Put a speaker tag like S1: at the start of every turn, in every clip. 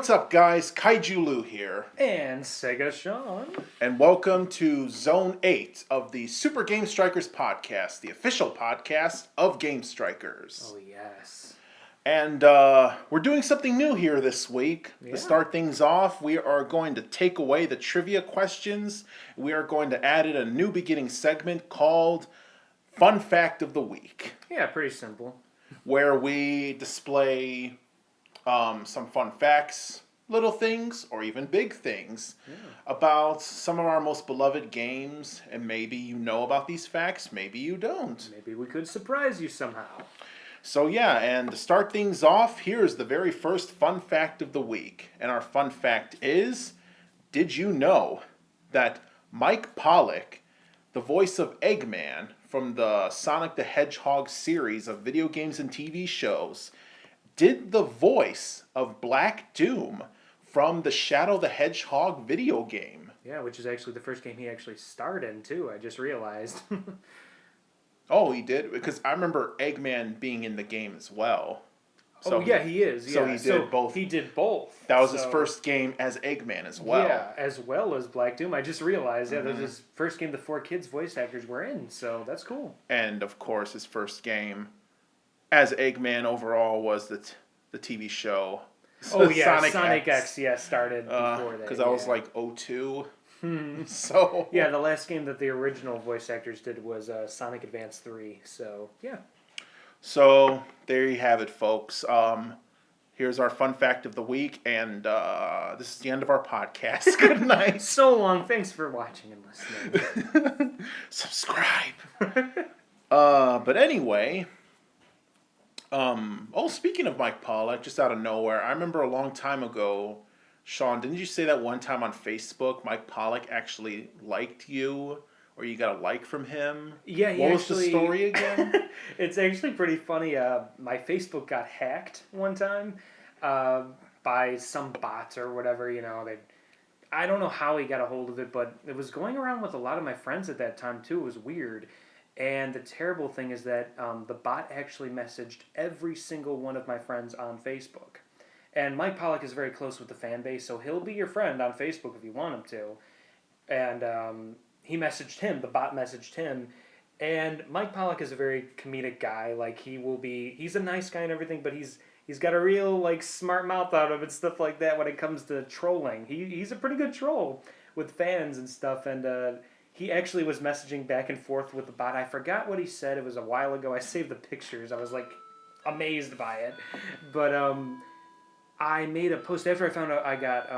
S1: what's up, guys? Kaiju Lou here.
S2: And Sega Sean.
S1: And welcome to Zone 8 of the Super Game Strikers podcast, the official podcast of Game Strikers.
S2: Oh, yes.
S1: And we're doing something new here this week.
S2: Yeah.
S1: To start things off, we are going to take away the trivia questions. We are going to add in a new beginning segment called Fun Fact of the Week.
S2: Yeah, pretty simple.
S1: Where we display some fun facts, little things, or even big things about some of our most beloved games. And maybe you know about these facts, maybe you don't.
S2: Maybe we could surprise you somehow.
S1: So yeah, and to start things off, here's the very first fun fact of the week. And our fun fact is, did you know that Mike Pollock, the voice of Eggman from the Sonic the Hedgehog series of video games and TV shows, did the voice of Black Doom from the Shadow the Hedgehog video game?
S2: Yeah, which is actually the first game he actually starred in, too, I just realized.
S1: Oh, he did? Because I remember Eggman being in the game as well.
S2: So he is.
S1: So
S2: yeah.
S1: he did both.
S2: He did both.
S1: That was his first game as Eggman as well.
S2: Yeah, as well as Black Doom. I just realized, that was his first game the 4 kids voice actors were in, so that's cool.
S1: And, of course, his first game as Eggman overall was the TV show.
S2: Oh, yeah, Sonic X started before that.
S1: Because that was like 02. So
S2: yeah, the last game that the original voice actors did was Sonic Advance 3, so yeah.
S1: So there you have it, folks. Here's our fun fact of the week, and this is the end of our podcast. Good night.
S2: So long. Thanks for watching and listening.
S1: Subscribe. But anyway, speaking of Mike Pollock, just out of nowhere, I remember a long time ago, Sean, didn't you say that one time on Facebook, Mike Pollock actually liked you? Or you got a like from him?
S2: Yeah,
S1: What was the story again?
S2: It's actually pretty funny. My Facebook got hacked one time by some bots or whatever. I don't know how he got a hold of it, but it was going around with a lot of my friends at that time too. It was weird. And the terrible thing is that the bot actually messaged every single one of my friends on Facebook. And Mike Pollock is very close with the fan base, so he'll be your friend on Facebook if you want him to. And he messaged him, the bot messaged him, and Mike Pollock is a very comedic guy. Like, he's a nice guy and everything, but he's got a real, like, smart mouth out of it and stuff like that when it comes to trolling. He's a pretty good troll with fans and stuff, and he actually was messaging back and forth with the bot. I forgot what he said. It was a while ago. I saved the pictures. I was, like, amazed by it. But, I made a post after I found out I got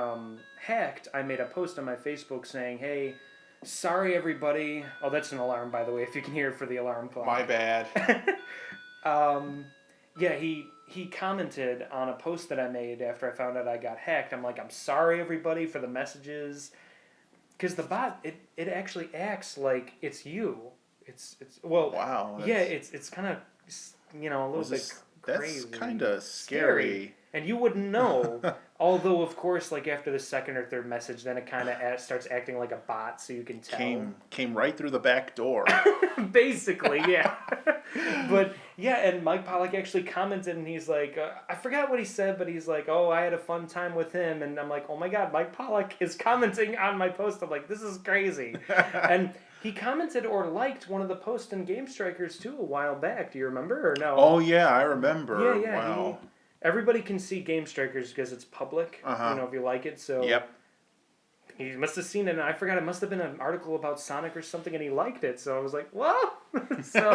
S2: hacked. I made a post on my Facebook saying, "Hey, sorry everybody." Oh, that's an alarm, by the way, if you can hear it for the alarm clock.
S1: My bad.
S2: Yeah, he commented on a post that I made after I found out I got hacked. I'm like, "I'm sorry everybody for the messages," because the bot it actually acts like it's you. It's well.
S1: Wow.
S2: Yeah, it's kind of a little bit crazy.
S1: That's kind of scary.
S2: And you wouldn't know, although, of course, like after the second or third message, then it kind of starts acting like a bot, so you can tell.
S1: Came right through the back door.
S2: Basically, yeah. But, yeah, and Mike Pollock actually commented, and he's like, I forgot what he said, but he's like, "Oh, I had a fun time with him." And I'm like, oh my God, Mike Pollock is commenting on my post. I'm like, this is crazy. And he commented or liked one of the posts in Game Strikers, too, a while back. Do you remember or no?
S1: Oh, yeah, I remember.
S2: Yeah.
S1: Wow.
S2: Everybody can see Game Strikers because it's public, if you like it. So
S1: yep.
S2: He must have seen it, and I forgot, it must have been an article about Sonic or something, and he liked it. So I was like, whoa! So,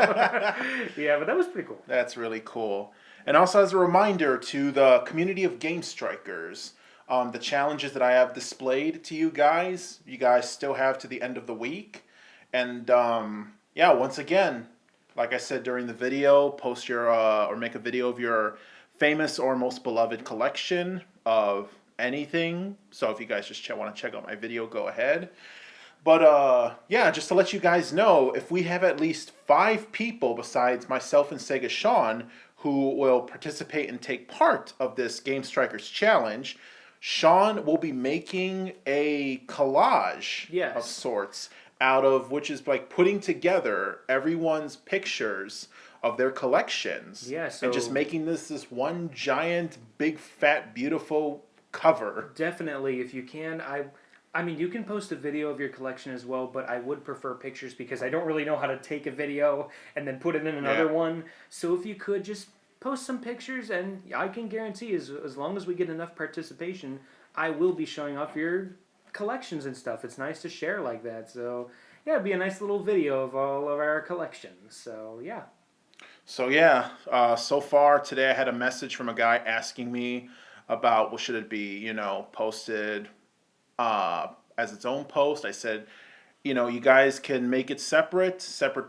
S2: yeah, but that was pretty cool.
S1: That's really cool. And also as a reminder to the community of Game Strikers, the challenges that I have displayed to you guys still have to the end of the week. And, once again, like I said during the video, post your, or make a video of your famous or most beloved collection of anything. So if you guys just want to check out my video, go ahead. But just to let you guys know, if we have at least 5 people besides myself and Sega Sean who will participate and take part of this Game Strikers challenge, Sean will be making a collage of sorts out of which is like putting together everyone's pictures of their collections.
S2: Yeah, so
S1: and just making this one giant, big, fat, beautiful cover.
S2: Definitely, if you can. I mean, you can post a video of your collection as well, but I would prefer pictures because I don't really know how to take a video and then put it in another one. So if you could just post some pictures, and I can guarantee as long as we get enough participation, I will be showing off your collections and stuff. It's nice to share like that. So yeah, it'd be a nice little video of all of our collections. So yeah.
S1: So yeah, so far today I had a message from a guy asking me about what should it be, posted as its own post. I said, you guys can make it separate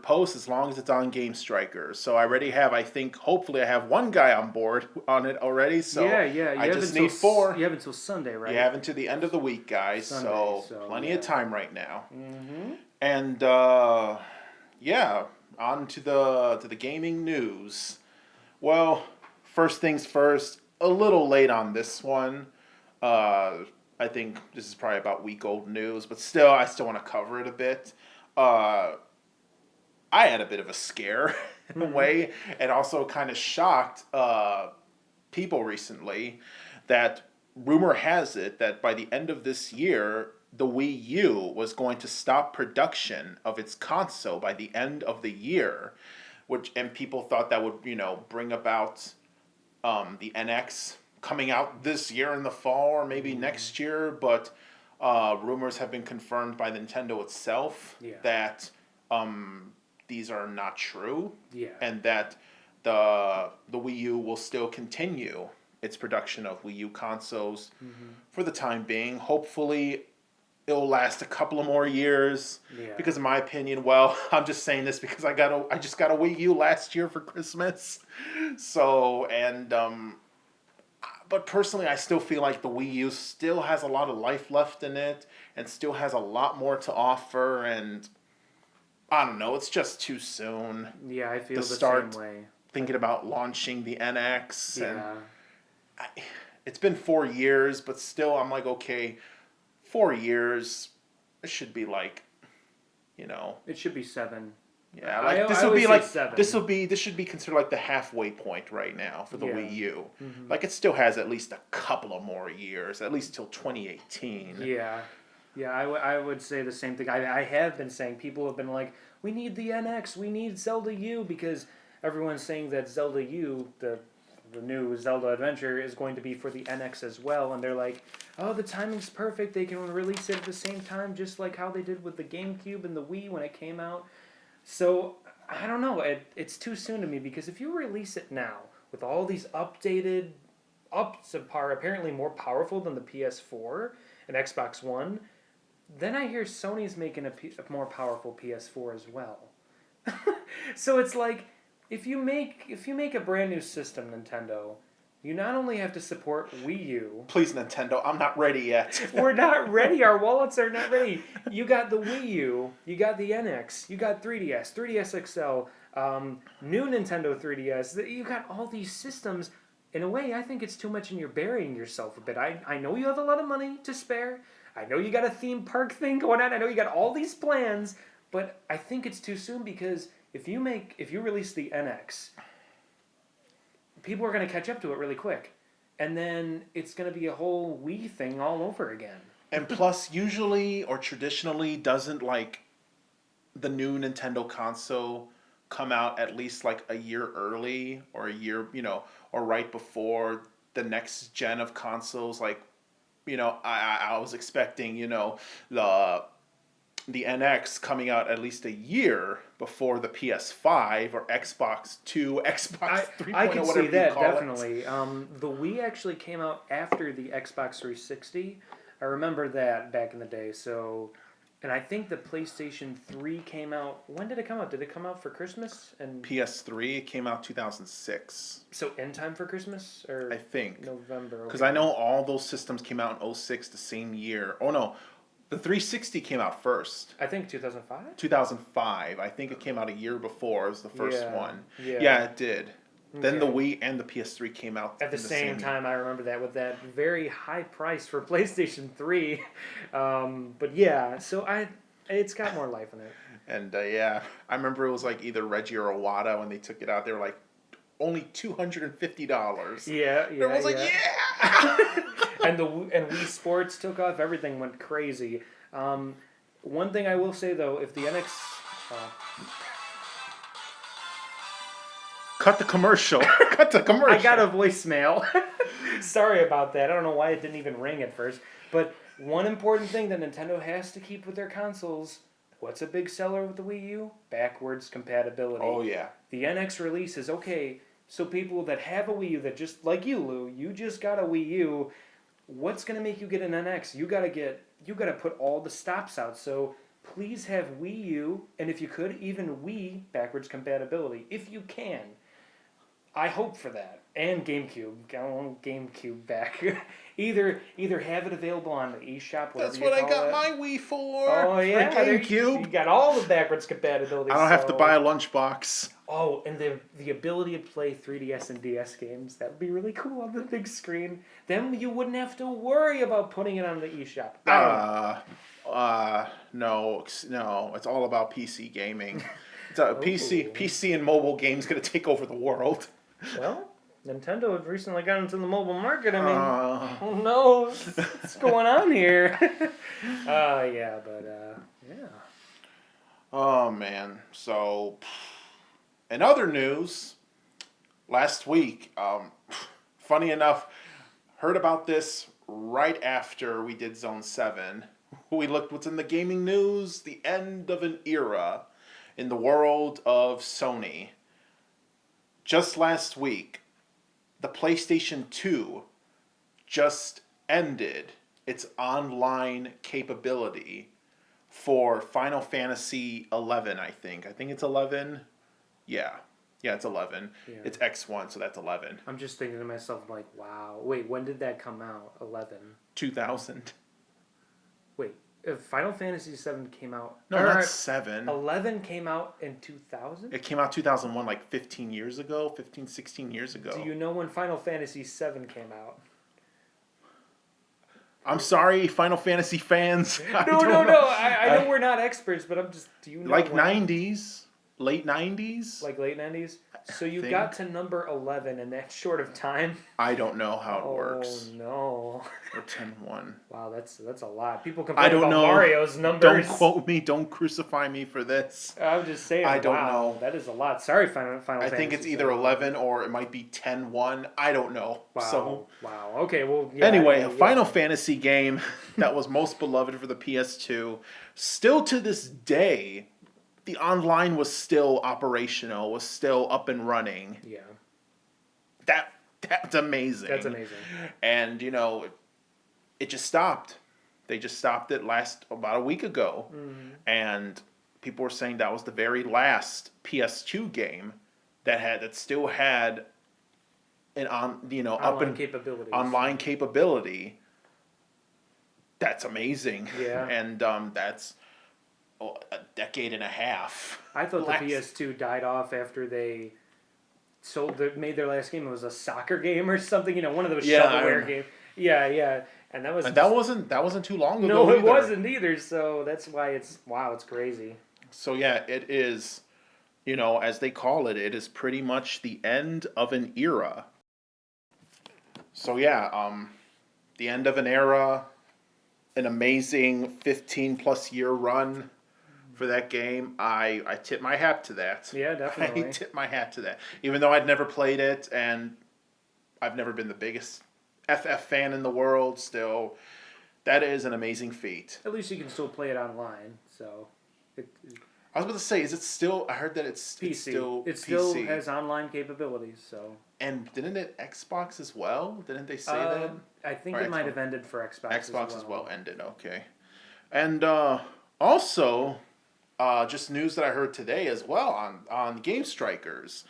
S1: posts as long as it's on Game Strikers. So I already have, I think, hopefully I have one guy on board on it already. So
S2: yeah.
S1: I just need 4.
S2: You have until Sunday, right?
S1: You have until the end of the week, guys.
S2: Sunday,
S1: so plenty of time right now.
S2: Mm-hmm.
S1: And yeah, on to the gaming news. Well, first things first. A little late on this one. I think this is probably about week-old news, but still, I still want to cover it a bit. I had a bit of a scare in a way, and also kind of shocked people recently that rumor has it that by the end of this year, the Wii U was going to stop production of its console by the end of the year, and people thought that would bring about the NX coming out this year in the fall or maybe next year, but rumors have been confirmed by Nintendo itself that these are not true, and that the Wii U will still continue its production of Wii U consoles for the time being. Hopefully, it'll last a couple of more years. Because in my opinion, well, I'm just saying this because I just got a Wii U last year for Christmas, so but personally, I still feel like the Wii U still has a lot of life left in it and still has a lot more to offer. And I don't know, it's just too soon.
S2: Yeah, I feel
S1: to
S2: the
S1: start
S2: same way.
S1: Thinking about launching the NX.
S2: Yeah.
S1: And it's been 4 years, but still, I'm like, okay, 4 years, it should be like,
S2: It should be 7.
S1: Yeah, like this should be considered like the halfway point right now for the Wii U. Like it still has at least a couple of more years, at least till 2018.
S2: Yeah, I would say the same thing. I have been saying, people have been like, we need the NX, we need Zelda U, because everyone's saying that Zelda U, the new Zelda Adventure, is going to be for the NX as well, and they're like, oh, the timing's perfect, they can release it at the same time, just like how they did with the GameCube and the Wii when it came out. So, I don't know, it's too soon to me, because if you release it now, with all these updated, apparently more powerful than the PS4 and Xbox One, then I hear Sony's making a more powerful PS4 as well. So it's like, if you make a brand new system, Nintendo, you not only have to support Wii U.
S1: Please, Nintendo, I'm not ready yet.
S2: We're not ready. Our wallets are not ready. You got the Wii U. You got the NX. You got 3DS, 3DS XL, new Nintendo 3DS. You got all these systems. In a way, I think it's too much and you're burying yourself a bit. I know you have a lot of money to spare. I know you got a theme park thing going on. I know you got all these plans. But I think it's too soon, because if you release the NX, people are going to catch up to it really quick. And then it's going to be a whole Wii thing all over again.
S1: And plus, usually or traditionally, doesn't like the new Nintendo console come out at least like a year early or a year, or right before the next gen of consoles? Like, I was expecting, the NX coming out at least a year before the PS5 or Xbox 2, Xbox 3.0,
S2: I can
S1: whatever
S2: see that,
S1: you call
S2: definitely.
S1: it.
S2: The Wii actually came out after the Xbox 360. I remember that back in the day. So, and I think the PlayStation 3 came out. When did it come out? Did it come out for Christmas? And
S1: PS3 came out 2006.
S2: So in time for Christmas, or
S1: I think
S2: November?
S1: Because I know all those systems came out in 06 the same year. Oh no, the 360 came out first.
S2: I think 2005.
S1: 2005. I think it came out a year before. It was the first one.
S2: Yeah.
S1: Yeah, it did. Then the
S2: Okay.
S1: Wii and the PS3 came out
S2: At the same time. I remember that, with that very high price for PlayStation 3. But yeah, so it's got more life in it.
S1: And yeah, I remember it was like either Reggie or Iwata when they took it out. They were like, only $250.
S2: Yeah.
S1: Everyone's like, yeah!
S2: and Wii Sports took off. Everything went crazy. One thing I will say though, if the NX,
S1: Cut the commercial. Cut the commercial.
S2: I got a voicemail. Sorry about that. I don't know why it didn't even ring at first. But one important thing that Nintendo has to keep with their consoles. What's a big seller with the Wii U? Backwards compatibility.
S1: Oh yeah.
S2: The NX release is okay. So people that have a Wii U, that just like you, Lou, you just got a Wii U. What's gonna make you get an NX? You gotta put all the stops out. So please have Wii U, and if you could, even Wii backwards compatibility, if you can. I hope for that. And GameCube. I want GameCube back. either have it available on the eShop.
S1: That's what I got my Wii for.
S2: Oh yeah,
S1: for GameCube.
S2: You got all the backwards compatibility.
S1: I don't have to buy a lunchbox.
S2: Oh, and the ability to play 3DS and DS games, that would be really cool on the big screen. Then you wouldn't have to worry about putting it on the eShop.
S1: No, it's all about PC gaming. It's a PC and mobile games going to take over the world.
S2: Well, Nintendo had recently got into the mobile market. I mean, who knows what's going on here? Yeah.
S1: Oh, man. So, in other news, last week, funny enough, heard about this right after we did Zone 7. We looked what's in the gaming news, the end of an era in the world of Sony. Just last week, the PlayStation 2 just ended its online capability for Final Fantasy 11, I think. I think it's 11. Yeah, it's 11. Yeah. It's X1, so that's 11.
S2: I'm just thinking to myself, like, wow. Wait, when did that come out? 11?
S1: 2000.
S2: Wait, Final Fantasy 7 came out...
S1: No, not 7.
S2: 11 came out in 2000?
S1: It came out 2001, like 15 years ago, 16 years ago.
S2: Do you know when Final Fantasy 7 came out?
S1: I'm sorry, Final Fantasy fans.
S2: No. I know we're not experts, but I'm just... Do you know
S1: like when? 90s? Late 90s?
S2: Like late 90s? So you got to number 11 in that short of time?
S1: I don't know how it works.
S2: Oh, no.
S1: Or 10-1.
S2: Wow, that's a lot. People complain about Mario's numbers.
S1: Don't quote me. Don't crucify me for this.
S2: I'm just saying,
S1: I don't know.
S2: That is a lot. Sorry, Final Fantasy.
S1: I think it's either 11 or it might be 10-1. I don't know.
S2: Wow. Okay, well, yeah.
S1: Anyway, a Final Fantasy game that was most beloved for the PS2. Still to this day... The online was still operational, was still up and running.
S2: Yeah.
S1: That's amazing.
S2: That's amazing.
S1: And, it just stopped. They just stopped it about a week ago. Mm-hmm. And people were saying that was the very last PS2 game that still had an online capability. That's amade.
S2: Yeah.
S1: And that's a decade and a half.
S2: I thought the PS2 died off after they made their last game. It was a soccer game or something. One of those shovelware games. Yeah. And that
S1: wasn't too long ago.
S2: No, it wasn't either. So that's why it's crazy.
S1: So yeah, it is. As they call it, it is pretty much the end of an era. So yeah, the end of an era, an amazing 15+ year run. For that game, I tip my hat to that.
S2: Yeah, definitely.
S1: I tip my hat to that. Even though I'd never played it, and I've never been the biggest FF fan in the world, still, that is an amazing feat.
S2: At least you can still play it online, so...
S1: I was about to say, is it still... I heard that it's
S2: PC.
S1: It
S2: still has online capabilities, so...
S1: And didn't it Xbox as well? Didn't they say that?
S2: I think it might have ended for Xbox
S1: as well ended, okay. And also... just news that I heard today as well on Game Strikers.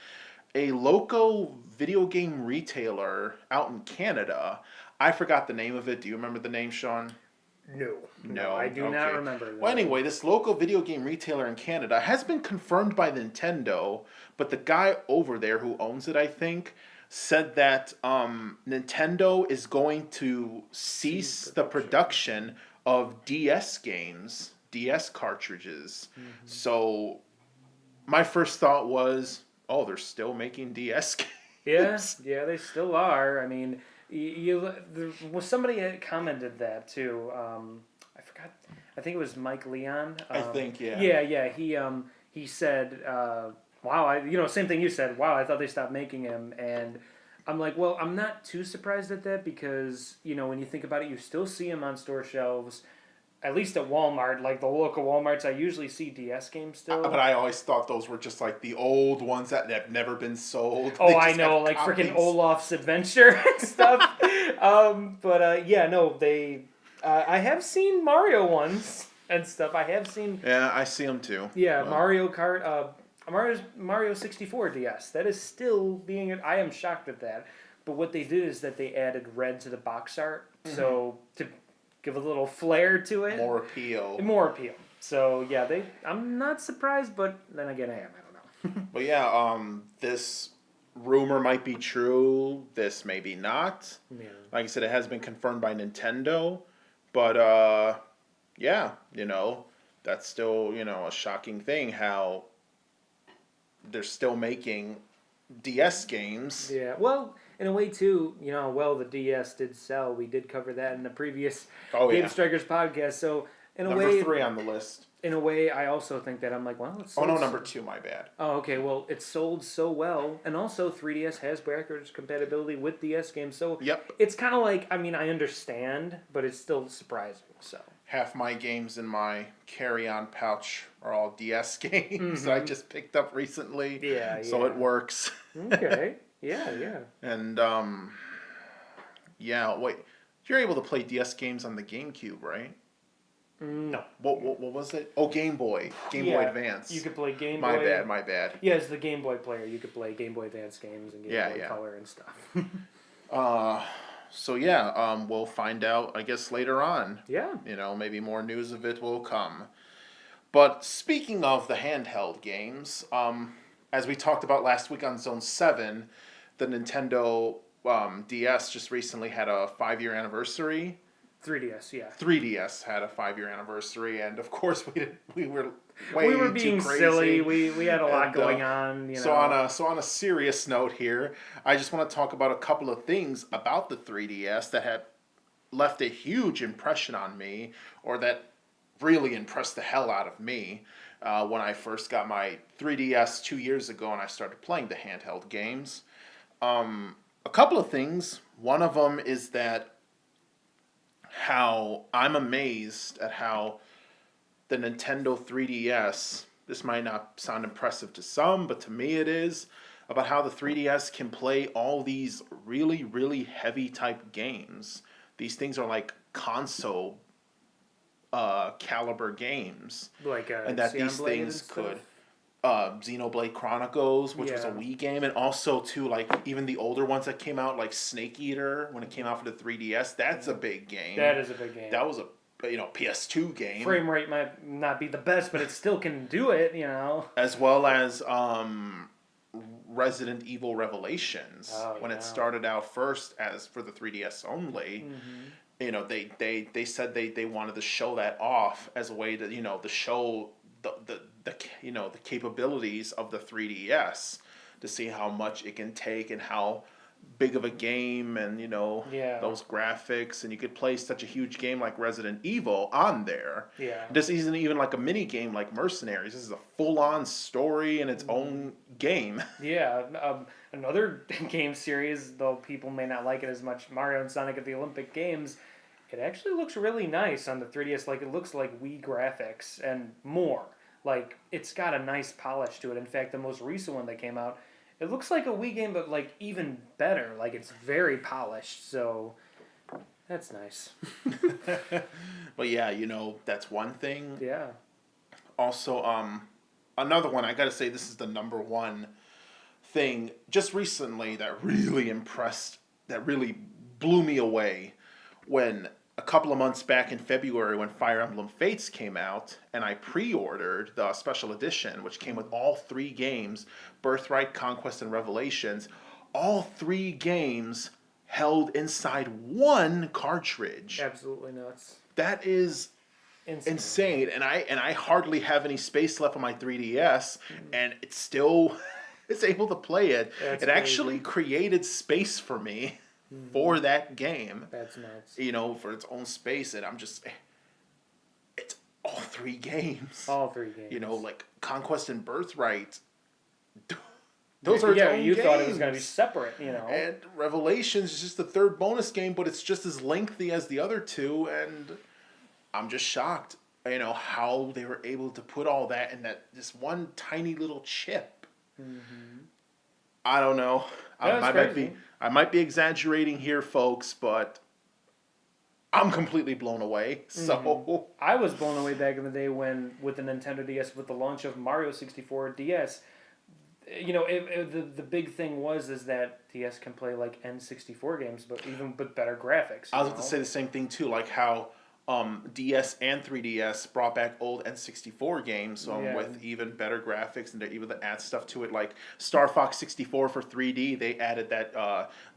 S1: A local video game retailer out in Canada. I forgot the name of it. Do you remember the name, Sean?
S2: No, I do not remember that.
S1: Well, anyway, this local video game retailer in Canada has been confirmed by Nintendo, but the guy over there who owns it, I think, said that Nintendo is going to cease the production of DS games. DS cartridges. Mm-hmm. So my first thought was, they're still making DS games.
S2: Yeah, they still are. I mean, There was somebody that commented that too. I forgot. I think it was Mike Leon.
S1: I think, yeah.
S2: Yeah. He said, "Wow, same thing you said. Wow, I thought they stopped making him." And I'm like, well, I'm not too surprised at that because when you think about it, you still see him on store shelves. At least at Walmart, like the local Walmarts, I usually see DS games still.
S1: But I always thought those were just like the old ones that have never been sold.
S2: Oh, I know, like freaking Olaf's Adventure and stuff. No, they. I have seen Mario ones and stuff. I have seen.
S1: Yeah, I see them too.
S2: Yeah, well. Mario Kart. Mario 64 DS. That is still being. I am shocked at that. But what they did is that they added red to the box art, so to give a little flair to it.
S1: More appeal.
S2: So yeah, I'm not surprised, but then again, I am. I don't know.
S1: But yeah, this rumor might be true. This maybe not.
S2: Yeah.
S1: Like I said, it has been confirmed by Nintendo, but yeah, that's still a shocking thing how they're still making DS games.
S2: Yeah. Well, in a way too, the DS did sell. We did cover that in the previous Game Strikers podcast. So in a way,
S1: number 3 on the list.
S2: In a way, I also think that I'm like, well, it's sold.
S1: Oh no, number 2. My bad.
S2: Oh, okay. Well, it sold so well, and also 3DS has backwards compatibility with DS games. So
S1: yep.
S2: It's kind of like, I understand, but it's still surprising. So
S1: half my games in my carry-on pouch are all DS games that I just picked up recently.
S2: Yeah.
S1: So it works.
S2: Okay. Yeah.
S1: And wait, you're able to play DS games on the GameCube, right?
S2: No.
S1: What was it? Oh, Game Boy. Game Boy Advance.
S2: You could play Game
S1: Boy.
S2: My
S1: My bad.
S2: Yeah, as the Game Boy player, you could play Game Boy Advance games and Game Boy Color and stuff.
S1: So yeah, we'll find out, I guess, later on.
S2: Yeah.
S1: Maybe more news of it will come. But speaking of the handheld games, as we talked about last week on Zone 7, the Nintendo DS just recently had a 5-year anniversary.
S2: 3DS, yeah.
S1: 3DS had a 5-year anniversary, and of course we were
S2: being
S1: too crazy.
S2: Silly. We had a lot going on.
S1: So on a serious note here, I just want to talk about a couple of things about the 3DS that had left a huge impression on me, or that really impressed the hell out of me when I first got my 3DS 2 years ago and I started playing the handheld games. A couple of things. One of them is that how I'm amazed at how the Nintendo 3DS, this might not sound impressive to some, but to me it is, about how the 3DS can play all these really, really heavy type games. These things are like console caliber games.
S2: And
S1: that these things could... Xenoblade Chronicles, which was a Wii game, and also too, like, even the older ones that came out, like Snake Eater, when it came out for the 3DS, that's a big game.
S2: That is a big game.
S1: That was a PS2 game.
S2: Frame rate might not be the best, but it still can do it,
S1: As well as Resident Evil Revelations, when it started out first as for the 3DS only. They said they wanted to show that off as a way to to show the capabilities of the 3DS, to see how much it can take and how big of a game and those graphics, and you could play such a huge game like Resident Evil on there. This isn't even like a mini game like Mercenaries. This is a full-on story in its own game.
S2: Another game series, though people may not like it as much, Mario and Sonic at the Olympic Games, it actually looks really nice on the 3DS. Like, it looks like Wii graphics and more. Like, it's got a nice polish to it. In fact, the most recent one that came out, it looks like a Wii game, but, like, even better. Like, it's very polished, so that's nice.
S1: But yeah, that's one thing.
S2: Yeah.
S1: Also, another one, I gotta say, this is the number one thing just recently that really blew me away, when a couple of months back in February, when Fire Emblem Fates came out, and I pre-ordered the special edition, which came with all 3 games, Birthright, Conquest, and Revelations, all 3 games held inside one cartridge.
S2: Absolutely nuts.
S1: That is insane. And I hardly have any space left on my 3DS, and it's still it's able to play it. It actually created space for me for that game,
S2: That's nuts.
S1: for its own space. And it's all three games.
S2: All three games.
S1: Like Conquest and Birthright. Those are its own
S2: you
S1: games.
S2: thought it was going to be separate,
S1: And Revelations is just the third bonus game, but it's just as lengthy as the other two, and I'm just shocked, how they were able to put all that in this one tiny little chip.
S2: Mm-hmm.
S1: I don't know. I might be exaggerating here, folks, but I'm completely blown away. So
S2: I was blown away back in the day with the Nintendo DS, with the launch of Mario 64 DS. The big thing is that DS can play like N64 games, but even with better graphics.
S1: I was about to say the same thing too, like how DS and 3DS brought back old N64 games with even better graphics, and they're able to add stuff to it, like Star Fox 64 for 3D. They added that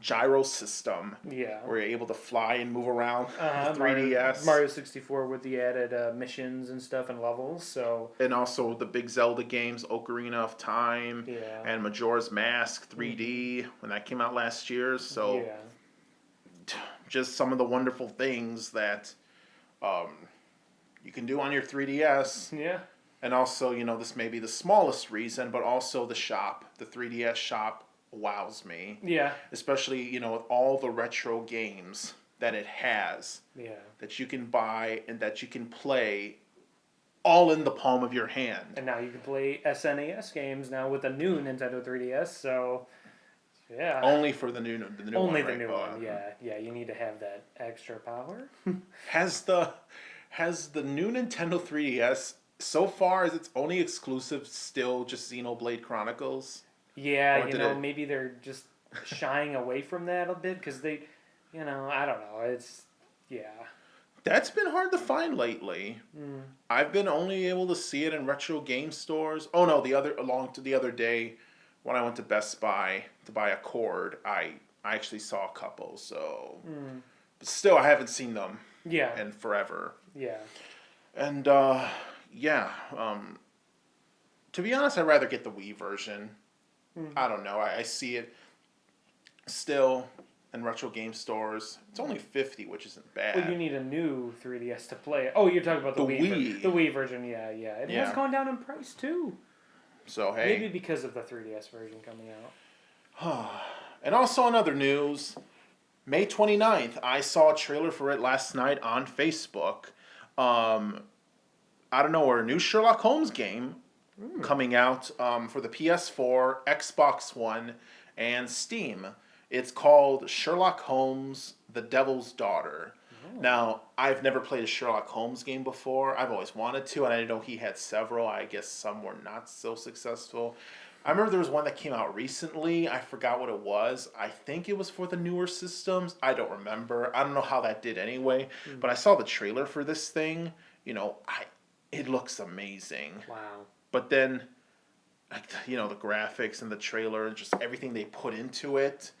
S1: gyro system, where you're able to fly and move around the 3DS.
S2: Mario 64 with the added missions and stuff and levels. So,
S1: and also the big Zelda games, Ocarina of Time, and Majora's Mask 3D when that came out last year. So, just some of the wonderful things that you can do on your 3DS.
S2: Yeah.
S1: And also, this may be the smallest reason, but also the 3DS shop wows me.
S2: Yeah.
S1: Especially, with all the retro games that it has.
S2: Yeah.
S1: That you can buy and that you can play all in the palm of your hand.
S2: And now you can play SNES games now with the new Nintendo 3DS, so... Yeah.
S1: Only for the new
S2: Only
S1: one.
S2: The new one, yeah. You need to have that extra power.
S1: Has the new Nintendo 3DS so far as its only exclusive still just Xenoblade Chronicles?
S2: Yeah, maybe they're just shying away from that a bit because they, I don't know. It's
S1: That's been hard to find lately. I've been only able to see it in retro game stores. Oh no, the other day, when I went to Best Buy to buy a cord, I actually saw a couple. So, but still, I haven't seen them. In forever.
S2: Yeah.
S1: And to be honest, I'd rather get the Wii version. I don't know. I see it still in retro game stores. It's only $50, which isn't bad.
S2: Well, you need a new 3DS to play it. Oh, you're talking about the Wii. The Wii version, yeah. It has gone down in price too.
S1: So, hey.
S2: Maybe because of the 3DS version coming out.
S1: And also in other news, May 29th, I saw a trailer for it last night on Facebook. Out of nowhere, a new Sherlock Holmes game coming out for the PS4, Xbox One, and Steam. It's called Sherlock Holmes, The Devil's Daughter. Now, I've never played a Sherlock Holmes game before. I've always wanted to, and I know he had several. I guess some were not so successful. I remember there was one that came out recently. I forgot what it was. I think it was for the newer systems. I don't remember. I don't know how that did anyway. But I saw the trailer for this thing. It looks amazing.
S2: Wow.
S1: But then, the graphics and the trailer and just everything they put into it,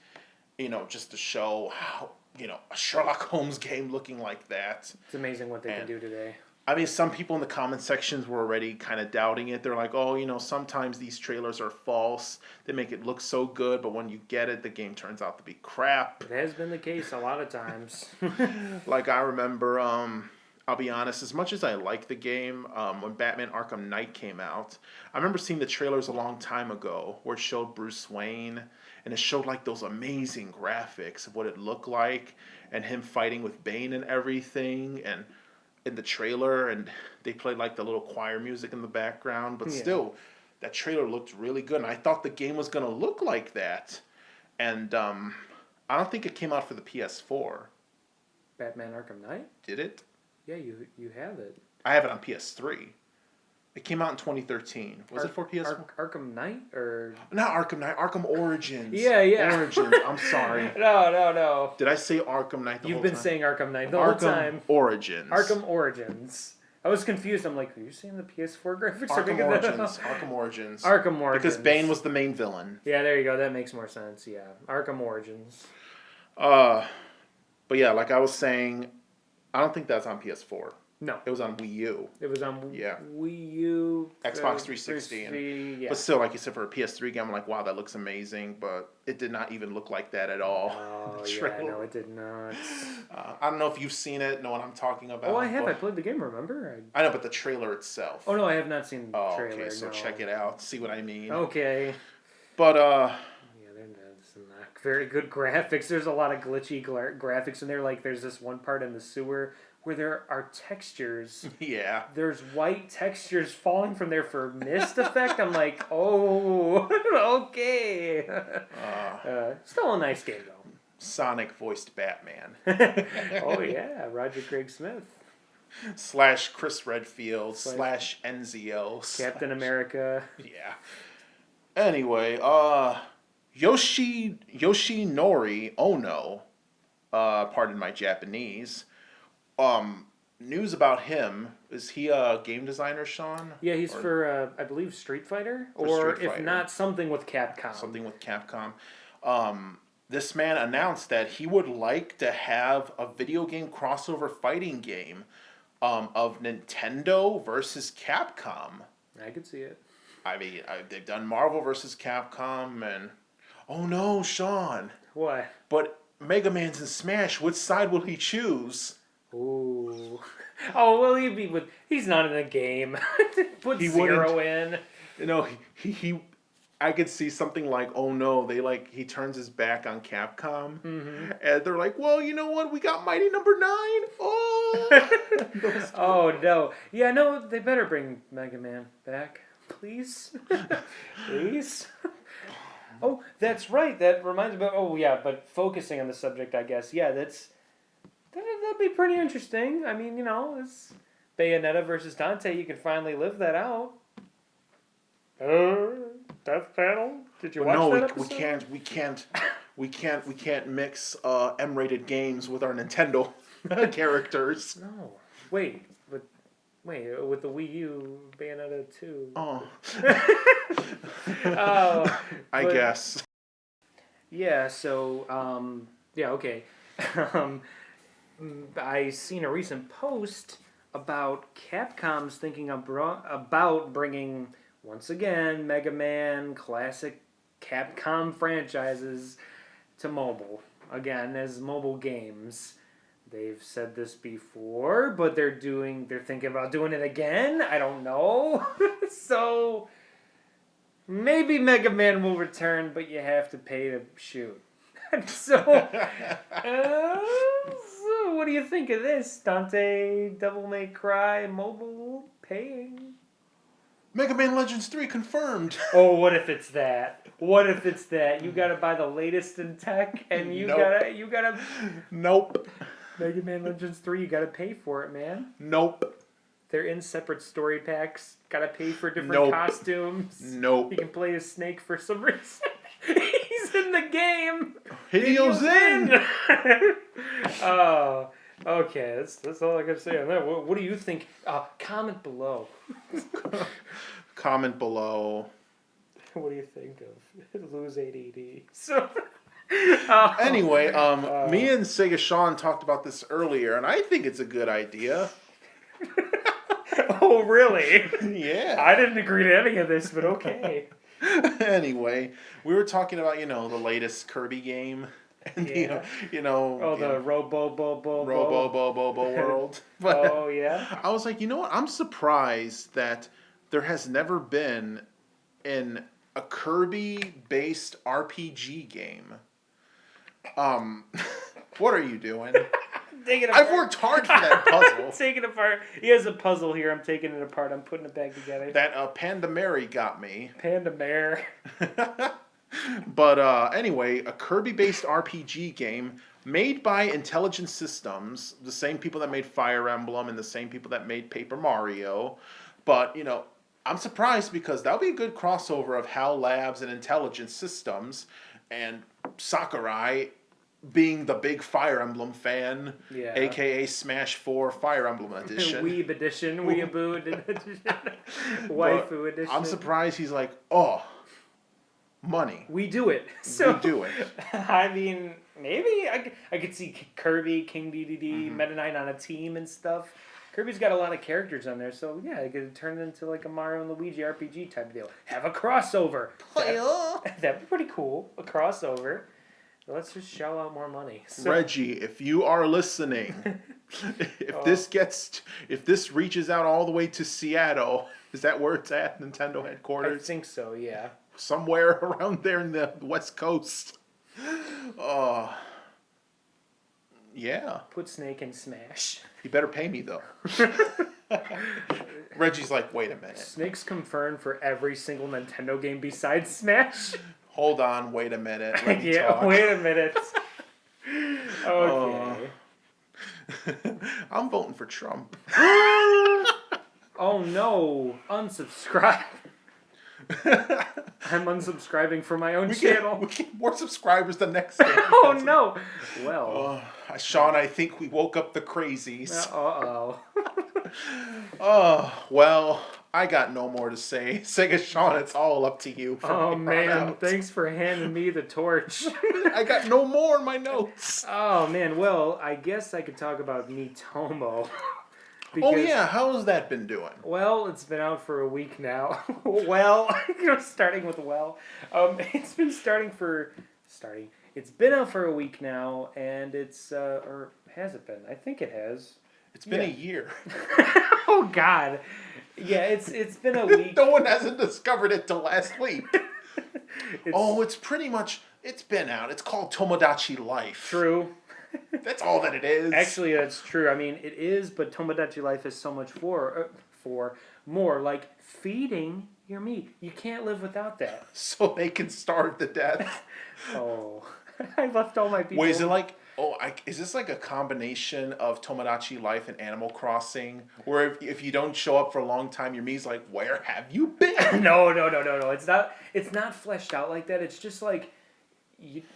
S1: just to show how... a Sherlock Holmes game looking like that.
S2: It's amazing what they can do today.
S1: I mean, some people in the comment sections were already kind of doubting it. They're like, sometimes these trailers are false. They make it look so good, but when you get it, the game turns out to be crap.
S2: It has been the case a lot of times.
S1: Like, I remember, I'll be honest, as much as I like the game, when Batman Arkham Knight came out, I remember seeing the trailers a long time ago where it showed Bruce Wayne, and it showed like those amazing graphics of what it looked like, and him fighting with Bane and everything, and in the trailer, and they played like the little choir music in the background, but still, that trailer looked really good, and I thought the game was going to look like that, and I don't think it came out for the PS4.
S2: Batman Arkham Knight?
S1: Did it?
S2: Yeah, you have it.
S1: I have it on PS3. It came out in 2013. Was it for PS4?
S2: Arkham Knight or
S1: not Arkham Knight? Arkham Origins.
S2: Yeah.
S1: Origins. I'm sorry.
S2: No.
S1: Did I say Arkham Knight the
S2: You've
S1: whole
S2: been
S1: time?
S2: saying Arkham Knight the whole time.
S1: Arkham Origins.
S2: Arkham Origins. I was confused. I'm like, are you saying the PS4 graphics?
S1: Arkham Origins. Arkham Origins.
S2: Arkham Origins.
S1: Because Bane was the main villain.
S2: Yeah, there you go. That makes more sense. Yeah, Arkham Origins.
S1: But yeah, like I was saying, I don't think that's on PS4.
S2: No.
S1: It was on Wii U.
S2: It was on
S1: Yeah.
S2: Wii U,
S1: Xbox 360.
S2: yeah.
S1: But still, like you said, for a PS3 game, I'm like, wow, that looks amazing. But it did not even look like that at all.
S2: Oh,
S1: The
S2: yeah,
S1: trailer.
S2: no, it did not.
S1: I don't know if you've seen it, know what I'm talking about.
S2: Oh, I have.
S1: But
S2: I played the game, remember?
S1: I know, but the trailer itself.
S2: Oh, no, I have not seen the
S1: Oh,
S2: trailer,
S1: okay, so
S2: no.
S1: check it out. See what I mean.
S2: Okay.
S1: But,
S2: Yeah, there's some not very good graphics. There's a lot of glitchy graphics in there. Like, there's this one part in the sewer where there are textures.
S1: yeah.
S2: There's white textures falling from there for mist effect. I'm like, oh, okay. Still a nice game, though.
S1: Sonic voiced Batman.
S2: Oh, yeah. Roger Craig Smith.
S1: / Chris Redfield / Enzo.
S2: Captain America.
S1: Yeah. Anyway, Yoshinori Ono, pardon my Japanese, news about him. Is he a game designer, Sean?
S2: Yeah, he's for, I believe, Street Fighter? Or
S1: Street
S2: if
S1: Fighter.
S2: not, something with Capcom.
S1: Something with Capcom. This man announced that he would like to have a video game crossover fighting game of Nintendo versus Capcom.
S2: I could see it.
S1: I mean, they've done Marvel versus Capcom, and oh no, Sean.
S2: What?
S1: But Mega Man's in Smash. Which side will he choose?
S2: Ooh. Oh, well, he'd be with. He's not in the game. Put
S1: He
S2: Zero
S1: wouldn't.
S2: in.
S1: You know, he I could see something like, oh no, he turns his back on Capcom, and they're like, well, you know what? We got Mighty Number 9. Oh.
S2: Oh no. Yeah, no. They better bring Mega Man back, please, please. Oh, that's right. That reminds me. Oh yeah, but focusing on the subject, I guess. Yeah, that'd be pretty interesting. I mean, it's Bayonetta versus Dante. You can finally live that out. Death Panel. Did you watch that episode?
S1: We can't mix M-rated games with our Nintendo characters.
S2: No. Wait, with the Wii U Bayonetta 2.
S1: Oh.
S2: Oh.
S1: I guess.
S2: Yeah, so, yeah, okay. I seen a recent post about Capcom's thinking about bringing, once again, Mega Man, classic Capcom franchises to mobile. Again, as mobile games. They've said this before, but they're thinking about doing it again. I don't know. So maybe Mega Man will return, but you have to pay to shoot. So what do you think of this, Dante? Devil May Cry mobile paying?
S1: Mega Man Legends 3 confirmed.
S2: Oh, what if it's that? What if it's that? You gotta buy the latest in tech, and you gotta.
S1: Nope.
S2: Mega Man Legends 3, you gotta pay for it, man.
S1: Nope.
S2: They're in separate story packs. Gotta pay for different costumes.
S1: Nope.
S2: You can play as Snake for some reason. He's in the game.
S1: Hideo's in.
S2: Oh, okay. That's all I gotta say on that. What do you think? Comment below.
S1: Comment below.
S2: What do you think of Lose ADD? So.
S1: Anyway, me and Sega Sean talked about this earlier, and I think it's a good idea.
S2: Oh, really?
S1: Yeah.
S2: I didn't agree to any of this, but okay.
S1: Anyway, we were talking about, the latest Kirby game. And,
S2: Yeah. The Robo
S1: world. But
S2: oh, yeah?
S1: I was like, you know what? I'm surprised that there has never been a Kirby-based RPG game. What are you doing? I've worked hard for that puzzle.
S2: Taking it apart. He has a puzzle here. I'm taking it apart. I'm putting it back together.
S1: That Panda Mary got me.
S2: Panda Mare.
S1: But anyway, a Kirby-based RPG game made by Intelligent Systems, the same people that made Fire Emblem and the same people that made Paper Mario. But, I'm surprised because that would be a good crossover of HAL Labs and Intelligent Systems, and Sakurai being the big Fire Emblem fan, a.k.a. Smash 4 Fire Emblem Edition.
S2: Weeb Edition, Weeaboo Edition, Waifu Edition.
S1: I'm surprised he's like, oh, money.
S2: We do it. So,
S1: we do it.
S2: I mean, maybe I could see Kirby, King DDD, Meta Knight on a team and stuff. Kirby's got a lot of characters on there, so yeah, it could turn into like a Mario and Luigi RPG type deal. Have a crossover. That'd be pretty cool. A crossover. Let's just shell out more money. So,
S1: Reggie, if you are listening, if this reaches out all the way to Seattle, is that where it's at? Nintendo
S2: I
S1: headquarters?
S2: think so, yeah.
S1: Somewhere around there in the West Coast. Oh, yeah.
S2: Put Snake in Smash.
S1: You better pay me though. Reggie's like, wait a minute.
S2: Snake's confirmed for every single Nintendo game besides Smash.
S1: Hold on, wait a minute. Let me
S2: Yeah,
S1: talk.
S2: wait a minute. Okay.
S1: I'm voting for Trump.
S2: Oh no, unsubscribe. I'm unsubscribing from my own channel.
S1: We get more subscribers the next day.
S2: Oh no. Well.
S1: Sean, I think we woke up the crazies.
S2: Uh-oh.
S1: Oh, well, I got no more to say. Sega Sean, it's all up to you.
S2: Oh man, thanks for handing me the torch.
S1: I got no more in my notes.
S2: Oh man, well, I guess I could talk about MiiTomo.
S1: Oh yeah, how's that been doing?
S2: Well, it's been out for a week now. Starting with it's been It's been out for a week now, and it's or has it been? I think it has.
S1: It's been a year.
S2: Oh God. Yeah, it's been a week.
S1: No one hasn't discovered it till last week. It's been out. It's called Tomodachi Life.
S2: True.
S1: That's all that it is.
S2: Actually, that's true. I mean, it is, but Tomodachi Life is so much for more like feeding your meat. You can't live without that.
S1: So they can starve to death.
S2: Oh, I left all my people.
S1: Wait, is it like? Is this like a combination of Tomodachi Life and Animal Crossing, where if you don't show up for a long time, your me's like, where have you been?
S2: No. It's not fleshed out like that. It's just like.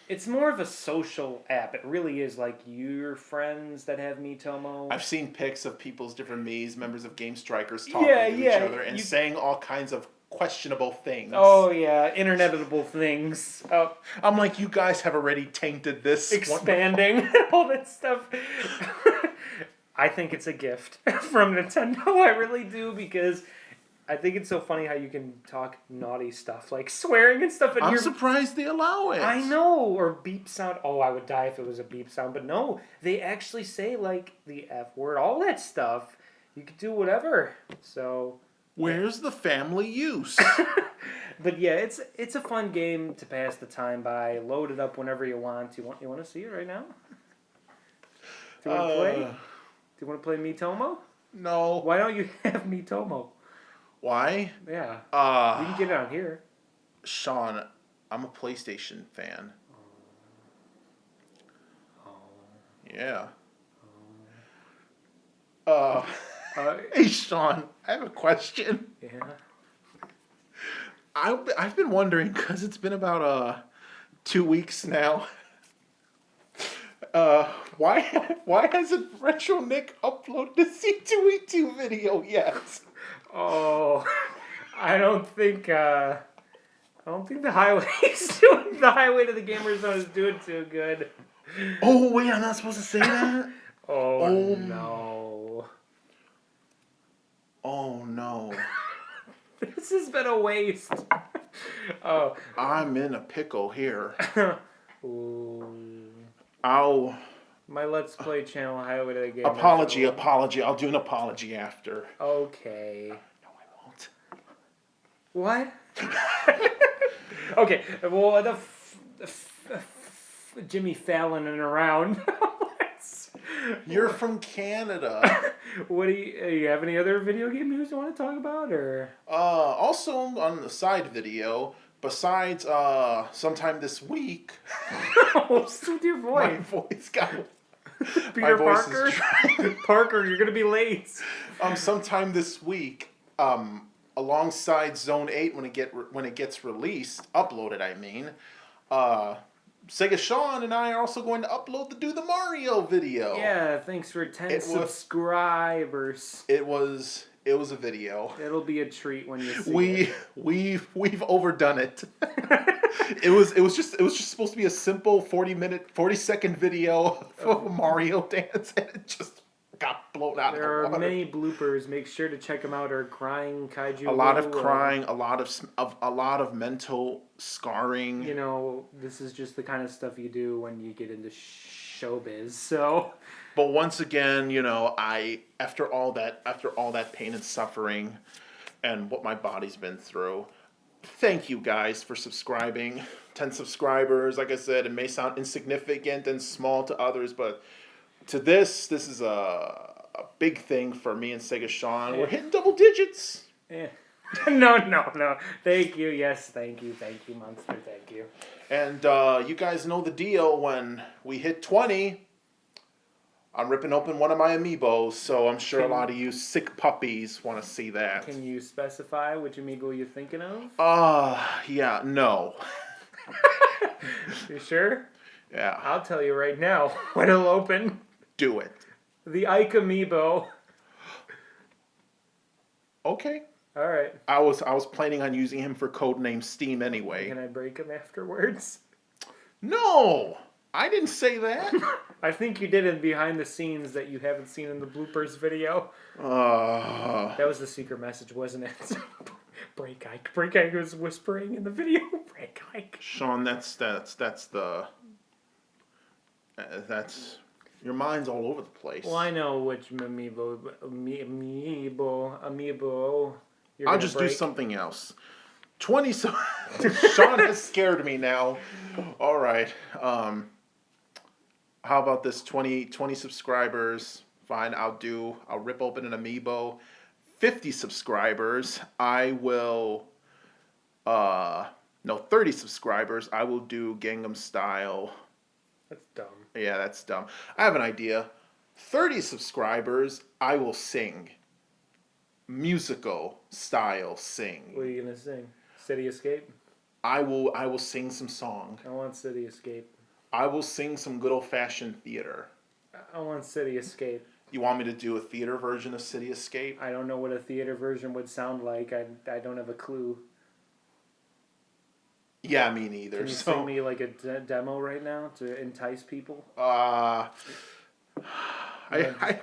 S2: It's more of a social app. It really is like your friends that have MiiTomo.
S1: I've seen pics of people's different Miis, members of Game Strikers, talking to each other and saying all kinds of questionable things.
S2: Oh yeah, internetable things. Oh,
S1: I'm like, you guys have already tainted this.
S2: Expanding all that stuff. I think it's a gift from Nintendo. I really do, because I think it's so funny how you can talk naughty stuff, like swearing and stuff. And
S1: I'm surprised they allow it.
S2: I know, or beep sound. Oh, I would die if it was a beep sound. But no, they actually say like the F word, all that stuff. You could do whatever. So
S1: where's the family use?
S2: But yeah, it's a fun game to pass the time by. Load it up whenever you want. You want to see it right now? Do you want to play? Do you want to play MiiTomo?
S1: No.
S2: Why don't you have MiiTomo?
S1: Why?
S2: Yeah. You can get it on here.
S1: Sean, I'm a PlayStation fan. Yeah. Hey, Sean, I have a question.
S2: Yeah.
S1: I've been wondering, because it's been about 2 weeks now. Why hasn't Retro Nick uploaded the C2E2 video yet?
S2: Oh, I don't think the highway's doing. The highway to the gamer zone is doing too good.
S1: Oh wait, I'm not supposed to say that.
S2: Oh no.
S1: Oh no.
S2: This has been a waste. Oh.
S1: I'm in a pickle here.
S2: Ooh.
S1: Ow.
S2: My Let's Play channel, Highway to the Gamer
S1: Apology.
S2: Zone.
S1: I'll do an apology after.
S2: Okay.
S1: No, I won't.
S2: What? Okay. Well, the Jimmy Fallon and around.
S1: You're from Canada.
S2: What do you have any other video game news you want to talk about, or?
S1: Also on the side video, besides sometime this week.
S2: What's with your voice?
S1: My voice got.
S2: Peter
S1: my voice
S2: Parker.
S1: is dry.
S2: Parker, you're gonna be late.
S1: Sometime this week, alongside Zone 8 when it gets released, uploaded. I mean, Sega Sean and I are also going to upload the Do the Mario video.
S2: Yeah, thanks for 10 subscribers.
S1: It was a video.
S2: It'll be a treat when you see it.
S1: We've overdone it. It was just supposed to be a simple 40-second video of a Mario dance, and got blown out
S2: There
S1: of
S2: are
S1: the water.
S2: many bloopers. Make sure to check them out. Or crying kaiju.
S1: A lot of
S2: Lou,
S1: crying, a lot of mental scarring.
S2: You know, this is just the kind of stuff you do when you get into showbiz. So,
S1: But once again, you know, after all that pain and suffering and what my body's been through, thank you guys for subscribing. 10 subscribers, like I said, it may sound insignificant and small to others, but to this is a big thing for me and Sega Sean. We're hitting double digits.
S2: eh. No. Thank you. Yes, thank you, Monster. Thank you.
S1: And you guys know the deal. When we hit 20, I'm ripping open one of my amiibos, so I'm sure a lot of you sick puppies want to see that.
S2: Can you specify which amiibo you're thinking of?
S1: Yeah, no.
S2: You sure?
S1: Yeah.
S2: I'll tell you right now when it'll open.
S1: Do it.
S2: The Ike amiibo.
S1: Okay.
S2: All right.
S1: I was planning on using him for codename Steam anyway.
S2: Can I break him afterwards?
S1: No! I didn't say that.
S2: I think you did in behind the scenes that you haven't seen in the bloopers video. That was the secret message, wasn't it? Break Ike. Break Ike was whispering in the video. Break Ike.
S1: Sean, that's your mind's all over the place.
S2: Well, I know which amiibo you're
S1: I'll
S2: gonna
S1: just
S2: break.
S1: do something else. 20 so Sean has scared me now. All right. How about this 20 subscribers? Fine, I'll rip open an amiibo. 50 subscribers, I will 30 subscribers, I will do Gangnam Style.
S2: That's dumb.
S1: Yeah, that's dumb. I have an idea. 30 subscribers, I will sing. Musical style sing.
S2: What are you gonna sing? City Escape?
S1: I will sing some song.
S2: I want City Escape.
S1: I will sing some good old fashioned theater.
S2: I want City Escape.
S1: You want me to do a theater version of City Escape?
S2: I don't know what a theater version would sound like. I don't have a clue.
S1: Yeah, me neither.
S2: Can you sing me like a demo right now to entice people?
S1: I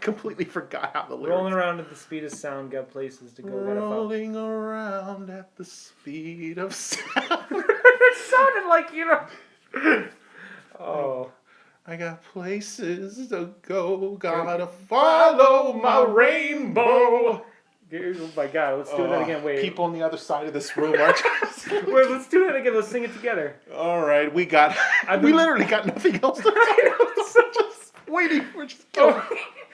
S1: completely forgot how the lyrics.
S2: Rolling around at the speed of sound, got places to go.
S1: Rolling around at the speed of sound.
S2: It sounded like, you know. Oh.
S1: I got places to go, gotta follow my rainbow.
S2: Oh my god, let's do that again. Wait.
S1: People on the other side of this room are just...
S2: Wait, let's do that again. Let's sing it together.
S1: Alright, we literally got nothing else to do. We're just waiting. We're just going.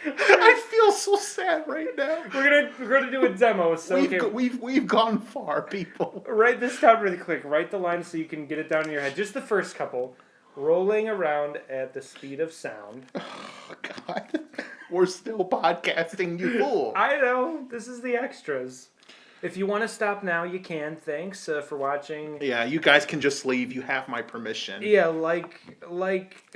S1: I feel so sad right now.
S2: We're gonna do a demo. So
S1: we've gone far, people.
S2: Write this down really quick. Write the line so you can get it down in your head. Just the first couple. Rolling around at the speed of sound.
S1: Oh, God. We're still podcasting, you fool.
S2: I know. This is the extras. If you want to stop now, you can. Thanks for watching.
S1: Yeah, you guys can just leave. You have my permission.
S2: Yeah, like,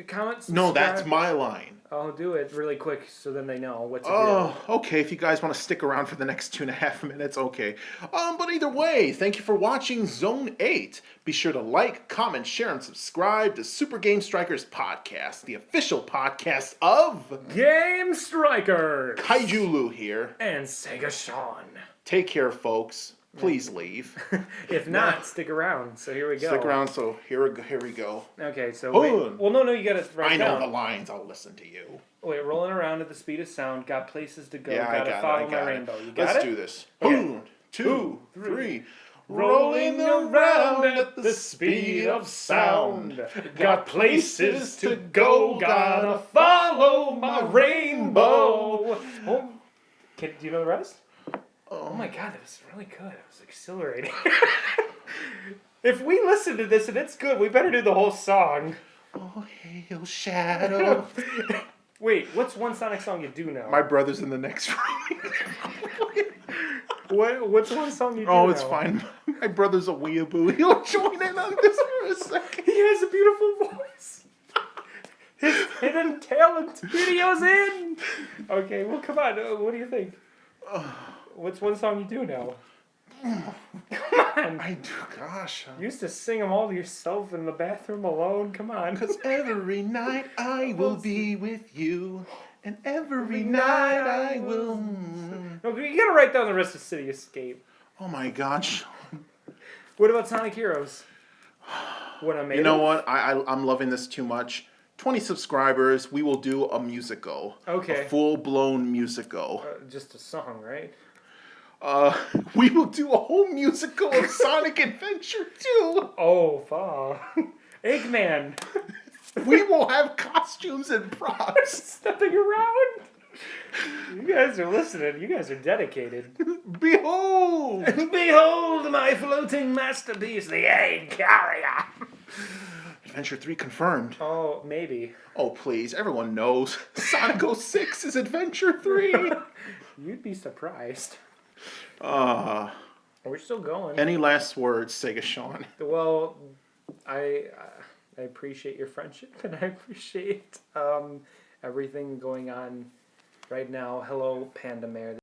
S2: comment, subscribe.
S1: No, that's my line.
S2: I'll do it really quick so then they know what's to do.
S1: Oh, okay. If you guys want to stick around for the next 2.5 minutes, okay. But either way, thank you for watching Zone 8. Be sure to like, comment, share, and subscribe to Super Game Strikers Podcast, the official podcast of
S2: Game Strikers!
S1: Kaiju Lou here.
S2: And Sega Sean.
S1: Take care, folks. Please leave.
S2: If not, stick around. So here we go.
S1: Stick around, so here we go.
S2: Okay, so
S1: Hold on.
S2: Well, no, you gotta write
S1: I know
S2: down.
S1: the lines. I'll listen to you.
S2: Wait, rolling around at the speed of sound, got places to go,
S1: Yeah, I
S2: gotta
S1: got
S2: follow
S1: it. I
S2: my
S1: got
S2: rainbow.
S1: it.
S2: You got
S1: Let's
S2: it?
S1: do this.
S2: Okay.
S1: 1, 2, 3.
S2: Rolling around at the speed of sound. Got places to go, gotta follow my rainbow. Oh, do you know the rest? Oh my god, that was really good. It was exhilarating. If we listen to this and it's good, we better do the whole song.
S1: Oh, hail shadow.
S2: Wait, what's one Sonic song you do know?
S1: My brother's in the next room.
S2: What's one song you do know?
S1: Oh, it's fine. My brother's a weeaboo. He'll join in on this for a second.
S2: He has a beautiful voice. His hidden talent video's in. Okay, well, come on. What do you think? What's one song you do know? Come on.
S1: I do, gosh.
S2: You used to sing them all to yourself in the bathroom alone. Come on.
S1: Because every night I will be with you. And every night I will.
S2: No, you gotta write down the rest of City Escape.
S1: Oh my gosh.
S2: What about Sonic Heroes? What I made.
S1: You know what? I'm loving this too much. 20 subscribers, we will do a musical.
S2: Okay.
S1: A full-blown musical.
S2: Just a song, right?
S1: We will do a whole musical of Sonic Adventure 2.
S2: Oh, fuck. Eggman.
S1: We will have costumes and props.
S2: Stepping around. You guys are listening. You guys are dedicated.
S1: Behold!
S2: Behold my floating masterpiece, the egg carrier.
S1: Adventure 3 confirmed.
S2: Oh, maybe.
S1: Oh, please. Everyone knows. Sonic 06 is Adventure 3.
S2: You'd be surprised.
S1: We're
S2: still going.
S1: Any last words, Sega Sean?
S2: Well, I appreciate your friendship, and I appreciate everything going on right now. Hello, Panda Mare.